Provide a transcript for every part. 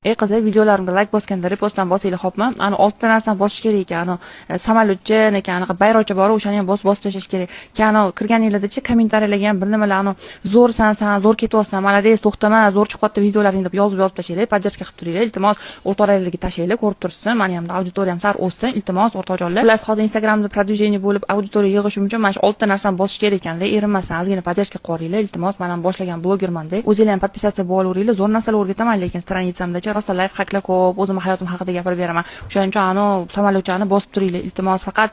Qizi videolarimga like bosganda repostdan bosinglar, xo'pmi? Ani 6 ta narsani bosish kerak ekan. Samolyotchi, anaqa bayroqcha bor, o'shani ham bosib tashlash kerak. Keyin kirganinglarda-chi kommentariyalarga ham bir nimalar zo'rsan, sen zo'r ketyapsan, malades, to'xtama, zo'r chiqyapti videolaring deb yozib tashlanglar, podдержка qilib turinglar. Iltimos, o'rtoqlarga tashlaylar, ko'rib tursin. Meni ham auditoriyam sar o'ssin. Iltimos, o'rtoqjonlar. Xullas, hozir Instagramda продвижение bo'lib, auditoriya yig'ishim uchun mana shu 6 ta narsani bosish kerak ekan-da. Erinmasdan, ozgina podдержка qo'yinglar. Iltimos, men ham boshlagan blogerman-da. O'zinglar ham podpisatsiya bo'laveringlar. Zo'r narsalar o'rgataman, lekin stranitsamda rosa life hacklar ko'p, o'zim hayotim haqida gapirib beraman. O'shaning uchun samolyotchani bosib turinglar. Iltimos, faqat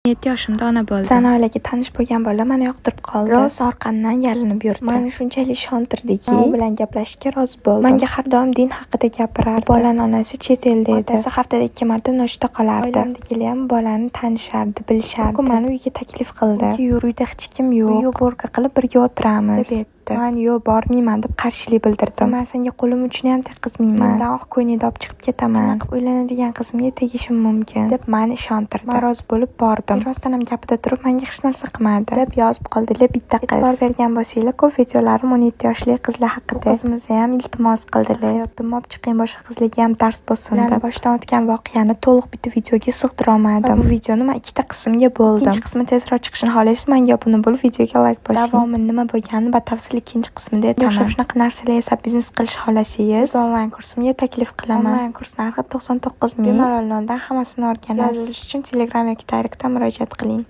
7 yoshimda ona bo'ldim. Sanoylarga tanish bo'lgan bola meni yoqtirib qoldi. Rosa orqamdan yalinib yurdi. Meni shunchalik ishontirdiki, u bilan gaplashishga rozi bo'ldim. Menga har doim din haqida gapirardi. Bolaning onasi chet elda edi. Otasi haftada 2 marta noshta qolardi. Oilamdagilar ham bolani tanishardi, bilishardi. U meni uyga taklif qildi. Uyda hech kim yo'q. Yo'g'urga qilib birga o'tiramiz deb aytdi. Men yo'q, bormayman deb qarshilik bildirdim. Men senga qo'lim uchun ham teqizmayman. Mendan oq ko'ynakda olib chiqib ketaman. Uylanadigan qizimga tegishim mumkin deb meni ishontirdi. Men rozi bo'lib bordim. Rostdan ham gapida turib menga hech narsa qilmadi deb yozib qoldilar bitta qiz. E'tibor bergan bo'lsanglar, ko'p videolarim 17 yoshli qizlar haqida. Qizimiz ham iltimos qildilar. Hayotdan olib chiqing, boshqa qizlarga ham dars bo'lsin deb. Boshdan o'tgan voqeani to'liq bitta videoga sig'dira olmadim. Bu videoni men ikkita qismga bo'ldim. Ikkinchi qismi tezroq chiqishini xohlaysiz, menga obuna bo'lib, videoga like bosing. Davomi nima bo'lganini batafsil ikkinchi qismida aytaman. Yoshlar shunaqa narsalar esa biznes qilish xohlasangiz, onlayn kursimga taklif qilaman. Onlayn kurs narxi 99 ming. Bemalol ondan hammasini o'rganasiz. Yozish uchun Telegram yoki Directdan murojaat qiling.